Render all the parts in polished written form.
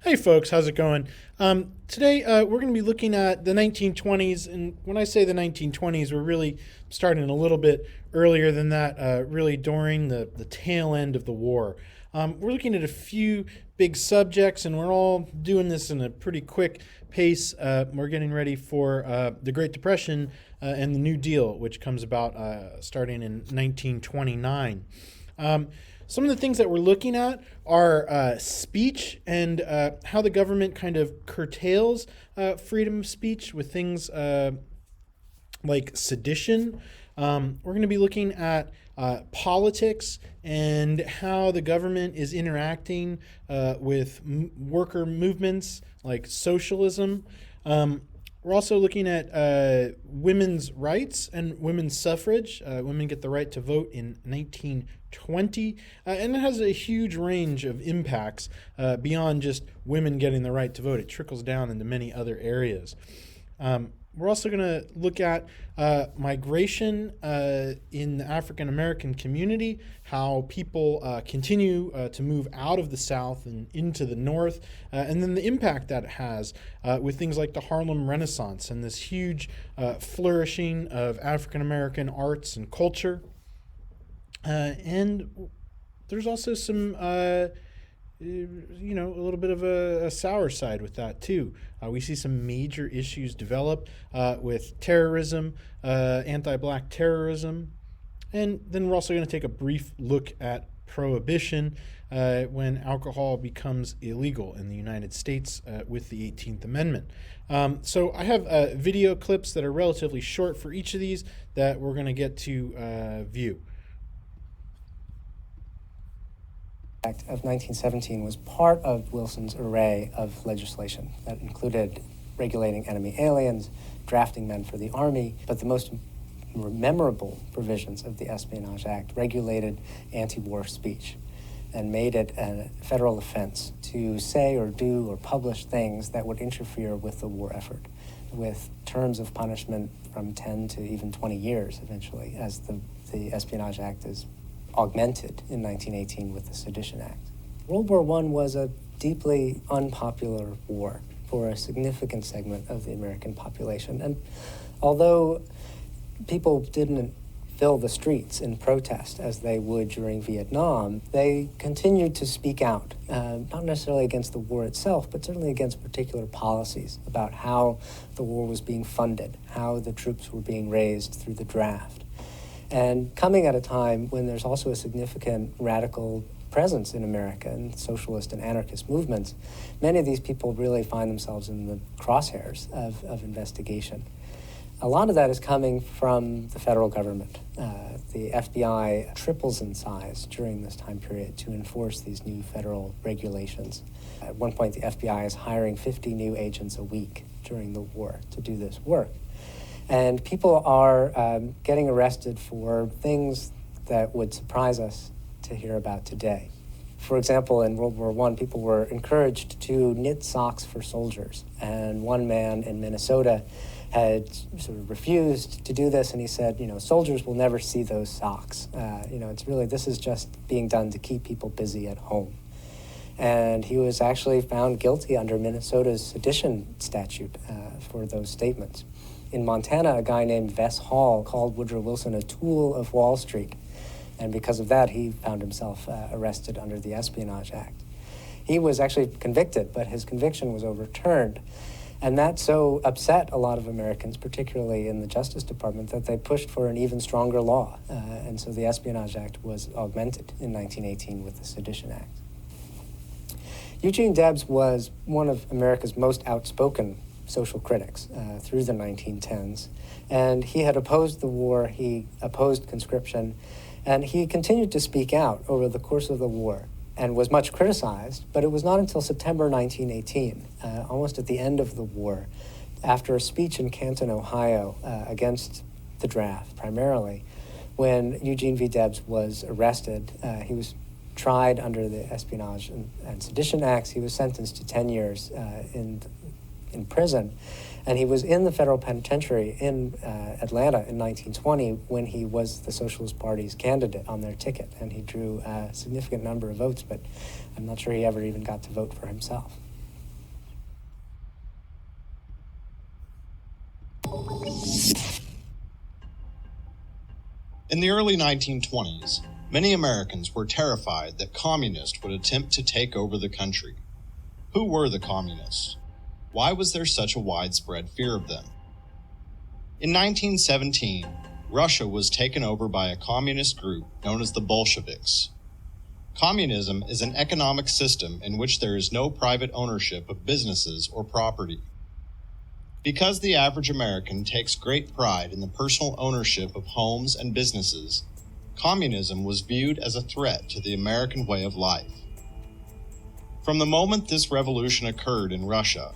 Hey folks, how's it going? Today we're going to be looking at the 1920s, and when I say the 1920s, we're really starting a little bit earlier than that, really during the tail end of the war. We're looking at a few big subjects, and we're all doing this in a pretty quick pace. We're getting ready for the Great Depression and the New Deal, which comes about starting in 1929. Some of the things that we're looking at are speech and how the government kind of curtails freedom of speech with things like sedition. We're going to be looking at politics and how the government is interacting with worker movements like socialism. We're also looking at women's rights and women's suffrage. Women get the right to vote in 1920, and it has a huge range of impacts beyond just women getting the right to vote. It trickles down into many other areas. We're also going to look at migration in the African American community, how people continue to move out of the South and into the North, and then the impact that it has with things like the Harlem Renaissance and this huge flourishing of African American arts and culture. And there's also some a little bit of a sour side with that too. We see some major issues develop with terrorism, anti-black terrorism, and then we're also going to take a brief look at Prohibition when alcohol becomes illegal in the United States with the 18th Amendment. So I have video clips that are relatively short for each of these that we're going to get to view. Act of 1917 was part of Wilson's array of legislation that included regulating enemy aliens, drafting men for the Army, but the most memorable provisions of the Espionage Act regulated anti-war speech and made it a federal offense to say or do or publish things that would interfere with the war effort, with terms of punishment from 10 to even 20 years eventually, as the Espionage Act is augmented in 1918 with the Sedition Act. World War I was a deeply unpopular war for a significant segment of the American population. And although people didn't fill the streets in protest as they would during Vietnam, they continued to speak out, not necessarily against the war itself, but certainly against particular policies about how the war was being funded, how the troops were being raised through the draft. And coming at a time when there's also a significant radical presence in America in socialist and anarchist movements, many of these people really find themselves in the crosshairs of investigation. A lot of that is coming from the federal government. The FBI triples in size during this time period to enforce these new federal regulations. At one point, the FBI is hiring 50 new agents a week during the war to do this work. And people are getting arrested for things that would surprise us to hear about today. For example, in World War I, people were encouraged to knit socks for soldiers. And one man in Minnesota had sort of refused to do this, and he said, soldiers will never see those socks. This is just being done to keep people busy at home. And he was actually found guilty under Minnesota's sedition statute for those statements. In Montana, a guy named Vess Hall called Woodrow Wilson a tool of Wall Street. And because of that, he found himself arrested under the Espionage Act. He was actually convicted, but his conviction was overturned. And that so upset a lot of Americans, particularly in the Justice Department, that they pushed for an even stronger law. And so the Espionage Act was augmented in 1918 with the Sedition Act. Eugene Debs was one of America's most outspoken social critics through the 1910s. And he had opposed the war, he opposed conscription, and he continued to speak out over the course of the war and was much criticized, but it was not until September 1918, almost at the end of the war, after a speech in Canton, Ohio, against the draft primarily, when Eugene V. Debs was arrested. He was tried under the Espionage and Sedition Acts. He was sentenced to 10 years in prison, and he was in the federal penitentiary in Atlanta in 1920 when he was the Socialist Party's candidate on their ticket, and he drew a significant number of votes, but I'm not sure he ever even got to vote for himself. In the early 1920s, many Americans were terrified that communists would attempt to take over the country. Who were the communists? Why was there such a widespread fear of them? In 1917, Russia was taken over by a communist group known as the Bolsheviks. Communism is an economic system in which there is no private ownership of businesses or property. Because the average American takes great pride in the personal ownership of homes and businesses, communism was viewed as a threat to the American way of life. From the moment this revolution occurred in Russia,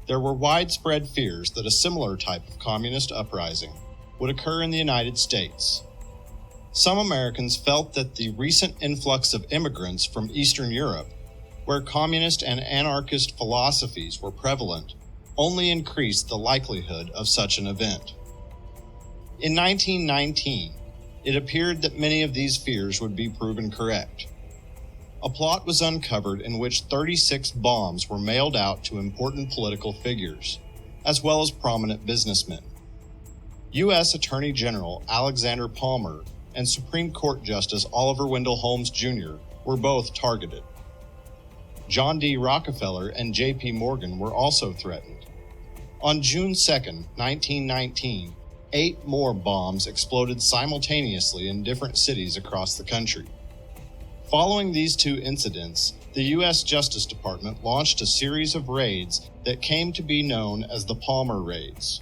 there were widespread fears that a similar type of communist uprising would occur in the United States. Some Americans felt that the recent influx of immigrants from Eastern Europe, where communist and anarchist philosophies were prevalent, only increased the likelihood of such an event. In 1919, it appeared that many of these fears would be proven correct. A plot was uncovered in which 36 bombs were mailed out to important political figures, as well as prominent businessmen. U.S. Attorney General Alexander Palmer and Supreme Court Justice Oliver Wendell Holmes Jr. were both targeted. John D. Rockefeller and J.P. Morgan were also threatened. On June 2, 1919, 8 more bombs exploded simultaneously in different cities across the country. Following these 2 incidents, the U.S. Justice Department launched a series of raids that came to be known as the Palmer Raids.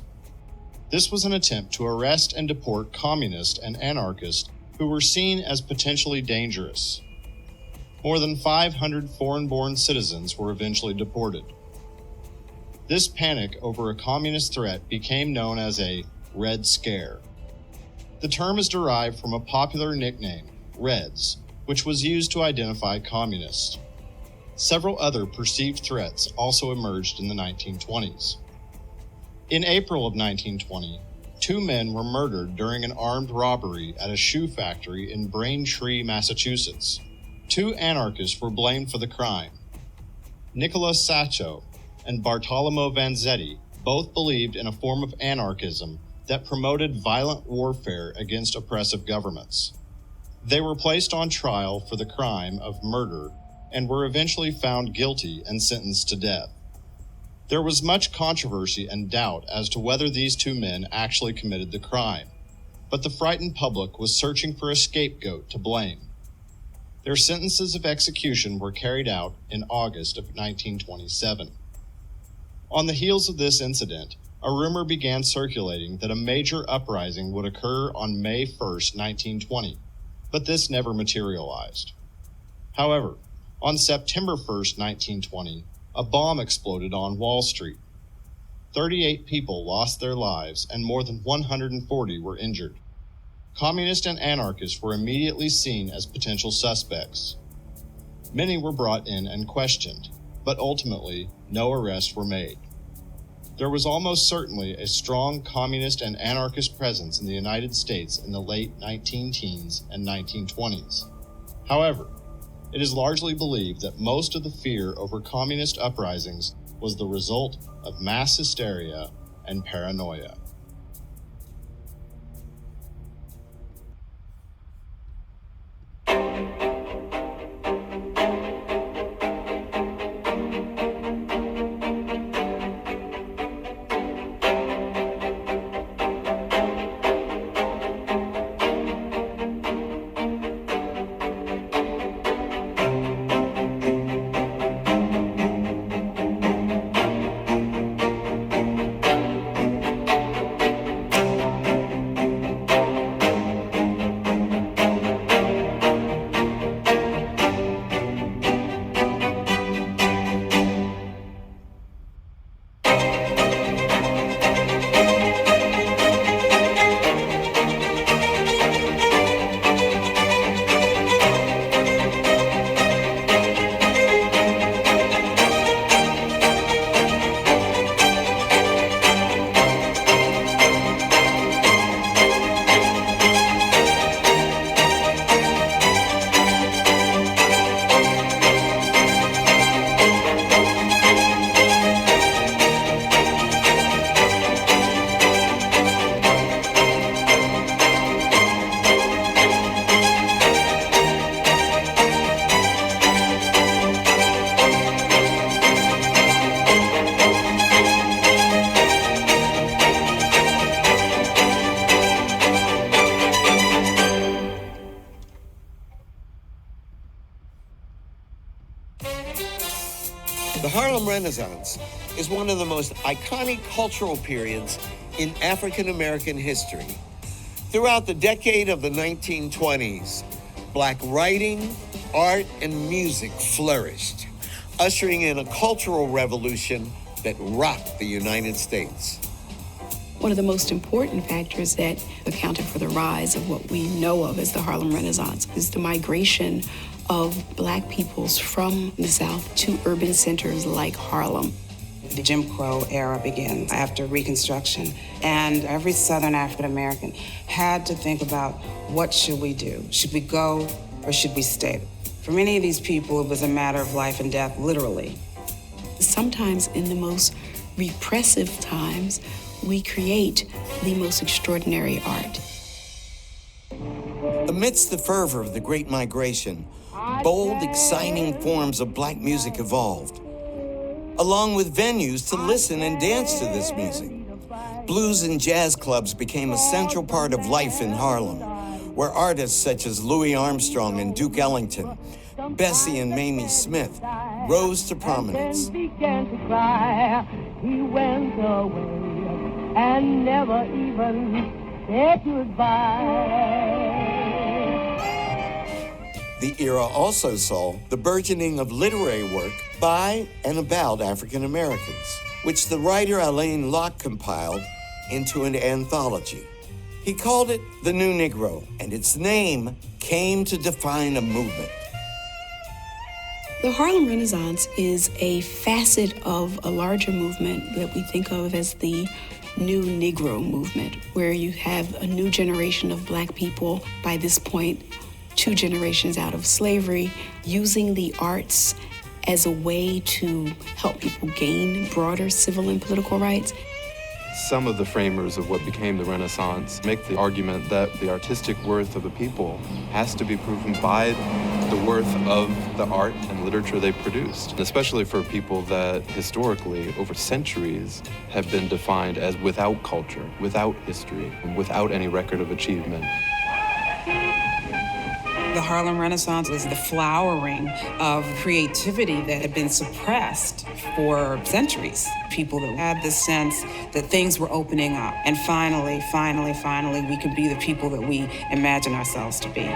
This was an attempt to arrest and deport communists and anarchists who were seen as potentially dangerous. More than 500 foreign-born citizens were eventually deported. This panic over a communist threat became known as a Red Scare. The term is derived from a popular nickname, Reds, which was used to identify communists. Several other perceived threats also emerged in the 1920s. In April of 1920, 2 men were murdered during an armed robbery at a shoe factory in Braintree, Massachusetts. 2 anarchists were blamed for the crime. Nicholas Satcho and Bartolomeo Vanzetti both believed in a form of anarchism that promoted violent warfare against oppressive governments. They were placed on trial for the crime of murder and were eventually found guilty and sentenced to death. There was much controversy and doubt as to whether these 2 men actually committed the crime, but the frightened public was searching for a scapegoat to blame. Their sentences of execution were carried out in August of 1927. On the heels of this incident, a rumor began circulating that a major uprising would occur on May 1, 1920. But this never materialized. However, on September 1, 1920, a bomb exploded on Wall Street. 38 people lost their lives and more than 140 were injured. Communists and anarchists were immediately seen as potential suspects. Many were brought in and questioned, but ultimately, no arrests were made. There was almost certainly a strong communist and anarchist presence in the United States in the late 19-teens and 1920s. However, it is largely believed that most of the fear over communist uprisings was the result of mass hysteria and paranoia. Harlem Renaissance is one of the most iconic cultural periods in African American history. Throughout the decade of the 1920s, Black writing, art, and music flourished, ushering in a cultural revolution that rocked the United States. One of the most important factors that accounted for the rise of what we know of as the Harlem Renaissance is the migration of Black peoples from the South to urban centers like Harlem. The Jim Crow era begins after Reconstruction, and every Southern African American had to think about, what should we do? Should we go or should we stay? For many of these people, it was a matter of life and death, literally. Sometimes in the most repressive times, we create the most extraordinary art. Amidst the fervor of the Great Migration, bold, exciting forms of Black music evolved, along with venues to listen and dance to this music. Blues and jazz clubs became a central part of life in Harlem, where artists such as Louis Armstrong and Duke Ellington, Bessie and Mamie Smith rose to prominence. Then began to cry. He went away and never even said goodbye. The era also saw the burgeoning of literary work by and about African Americans, which the writer Alain Locke compiled into an anthology. He called it The New Negro, and its name came to define a movement. The Harlem Renaissance is a facet of a larger movement that we think of as the New Negro movement, where you have a new generation of Black people, by this point, 2 generations out of slavery, using the arts as a way to help people gain broader civil and political rights. Some of the framers of what became the Renaissance make the argument that the artistic worth of a people has to be proven by the worth of the art and literature they produced, especially for people that historically, over centuries, have been defined as without culture, without history, without any record of achievement. The Harlem Renaissance was the flowering of creativity that had been suppressed for centuries. People that had the sense that things were opening up. And finally, we could be the people that we imagine ourselves to be.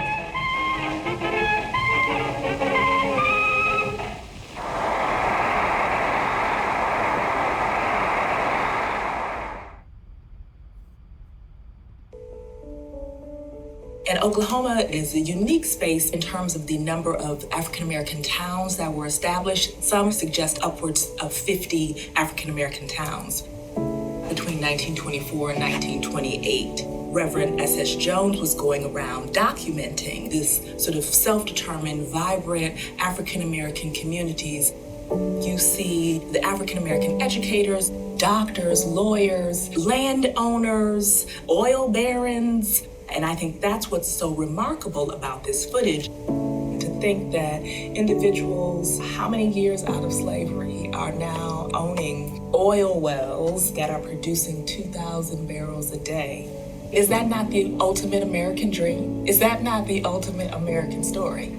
And Oklahoma is a unique space in terms of the number of African-American towns that were established. Some suggest upwards of 50 African-American towns. Between 1924 and 1928, Reverend S.S. Jones was going around documenting this sort of self-determined, vibrant African-American communities. You see the African-American educators, doctors, lawyers, landowners, oil barons. And I think that's what's so remarkable about this footage. To think that individuals, how many years out of slavery, are now owning oil wells that are producing 2,000 barrels a day. Is that not the ultimate American dream? Is that not the ultimate American story?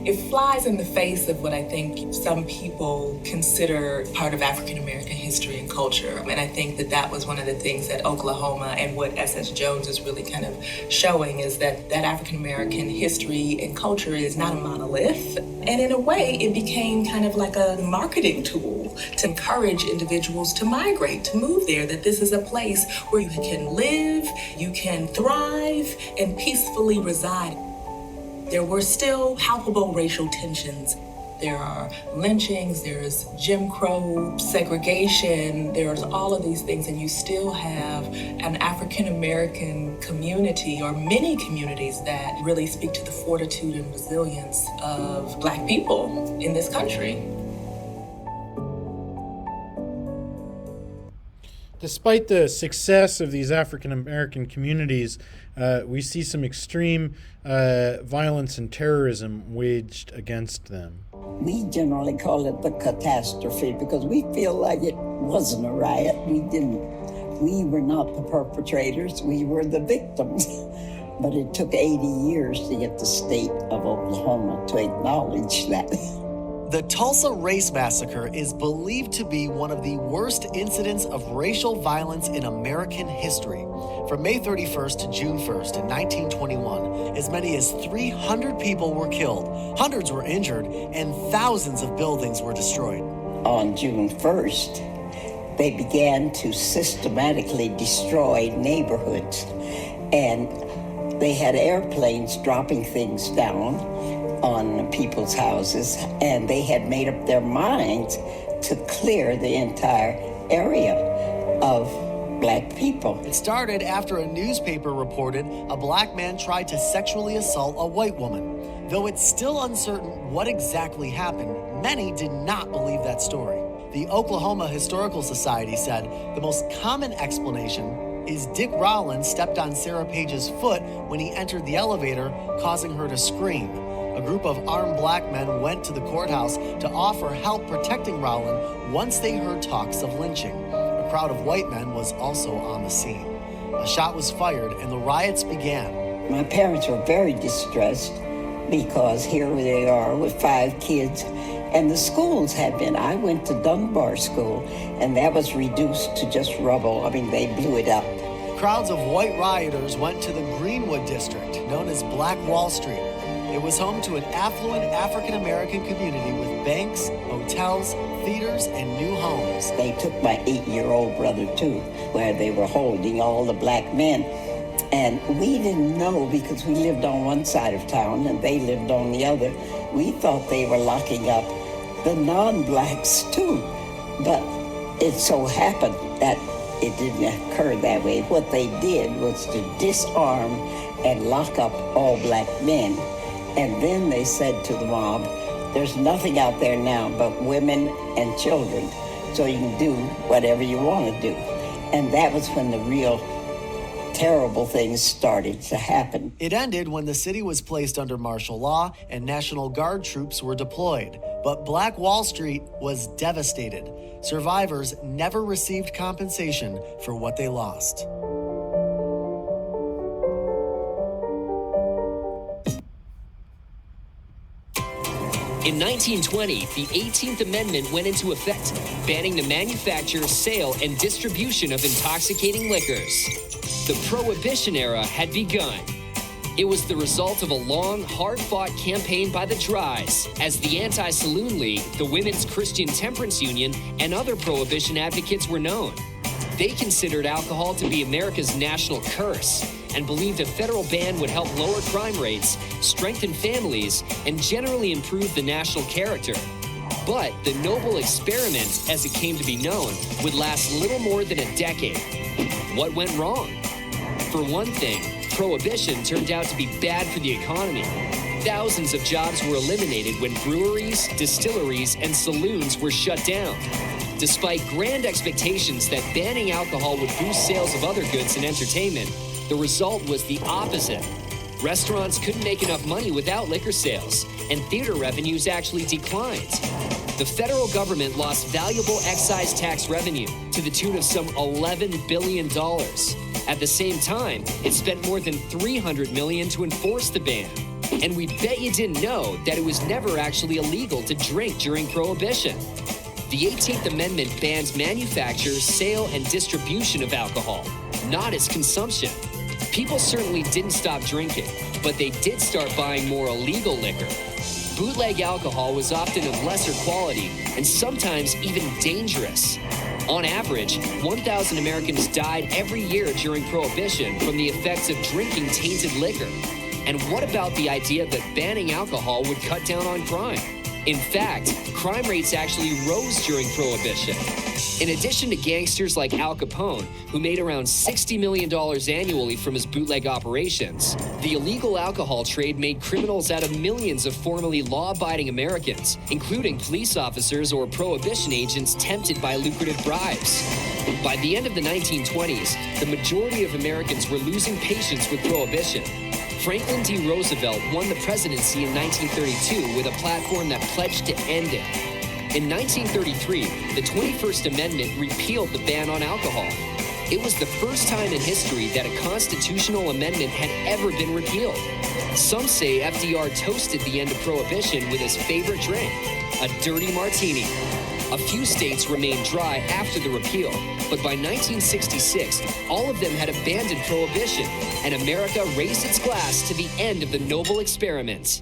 It flies in the face of what I think some people consider part of African-American history and culture. And I think that that was one of the things that Oklahoma and what S.S. Jones is really kind of showing is that African-American history and culture is not a monolith. And in a way, it became kind of like a marketing tool to encourage individuals to migrate, to move there, that this is a place where you can live, you can thrive, and peacefully reside. There were still palpable racial tensions. There are lynchings, there's Jim Crow, segregation, there's all of these things, and you still have an African-American community, or many communities, that really speak to the fortitude and resilience of Black people in this country. Despite the success of these African-American communities, we see some extreme violence and terrorism waged against them. We generally call it the catastrophe because we feel like it wasn't a riot. We were not the perpetrators, we were the victims. But it took 80 years to get the state of Oklahoma to acknowledge that. The Tulsa Race Massacre is believed to be one of the worst incidents of racial violence in American history. From May 31st to June 1st in 1921, as many as 300 people were killed, hundreds were injured, and thousands of buildings were destroyed. On June 1st, they began to systematically destroy neighborhoods, and they had airplanes dropping things down on people's houses, and they had made up their minds to clear the entire area of black people. It started after a newspaper reported a black man tried to sexually assault a white woman. Though it's still uncertain what exactly happened, many did not believe that story. The Oklahoma Historical Society said the most common explanation is Dick Rollins stepped on Sarah Page's foot when he entered the elevator, causing her to scream. A group of armed black men went to the courthouse to offer help protecting Rollins once they heard talks of lynching. A crowd of white men was also on the scene. A shot was fired and the riots began. My parents were very distressed because here they are with 5 kids, and the schools had been. I went to Dunbar School, and that was reduced to just rubble. I mean, they blew it up. Crowds of white rioters went to the Greenwood district, known as Black Wall Street. It was home to an affluent African-American community with banks, hotels, theaters, and new homes. They took my 8-year-old brother, too, where they were holding all the black men. And we didn't know because we lived on one side of town and they lived on the other. We thought they were locking up the non-blacks, too. But it so happened that it didn't occur that way. What they did was to disarm and lock up all black men. And then they said to the mob, there's nothing out there now but women and children, so you can do whatever you want to do. And that was when the real terrible things started to happen. It ended when the city was placed under martial law and National Guard troops were deployed. But Black Wall Street was devastated. Survivors never received compensation for what they lost. In 1920, the 18th Amendment went into effect, banning the manufacture, sale, and distribution of intoxicating liquors. The Prohibition era had begun. It was the result of a long, hard-fought campaign by the Dries, as the Anti-Saloon League, the Women's Christian Temperance Union, and other Prohibition advocates were known. They considered alcohol to be America's national curse and believed a federal ban would help lower crime rates, strengthen families, and generally improve the national character. But the noble experiment, as it came to be known, would last little more than a decade. What went wrong? For one thing, Prohibition turned out to be bad for the economy. Thousands of jobs were eliminated when breweries, distilleries, and saloons were shut down. Despite grand expectations that banning alcohol would boost sales of other goods and entertainment, the result was the opposite. Restaurants couldn't make enough money without liquor sales, and theater revenues actually declined. The federal government lost valuable excise tax revenue to the tune of some $11 billion. At the same time, it spent more than $300 million to enforce the ban. And we bet you didn't know that it was never actually illegal to drink during Prohibition. The 18th Amendment bans manufacture, sale, and distribution of alcohol, not its consumption. People certainly didn't stop drinking, but they did start buying more illegal liquor. Bootleg alcohol was often of lesser quality and sometimes even dangerous. On average, 1,000 Americans died every year during Prohibition from the effects of drinking tainted liquor. And what about the idea that banning alcohol would cut down on crime? In fact, crime rates actually rose during Prohibition. In addition to gangsters like Al Capone, who made around $60 million annually from his bootleg operations, the illegal alcohol trade made criminals out of millions of formerly law-abiding Americans, including police officers or Prohibition agents tempted by lucrative bribes. By the end of the 1920s, the majority of Americans were losing patience with Prohibition. Franklin D. Roosevelt won the presidency in 1932 with a platform that pledged to end it. In 1933, the 21st Amendment repealed the ban on alcohol. It was the first time in history that a constitutional amendment had ever been repealed. Some say FDR toasted the end of Prohibition with his favorite drink, a dirty martini. A few states remained dry after the repeal, but by 1966, all of them had abandoned Prohibition, and America raised its glass to the end of the noble experiment.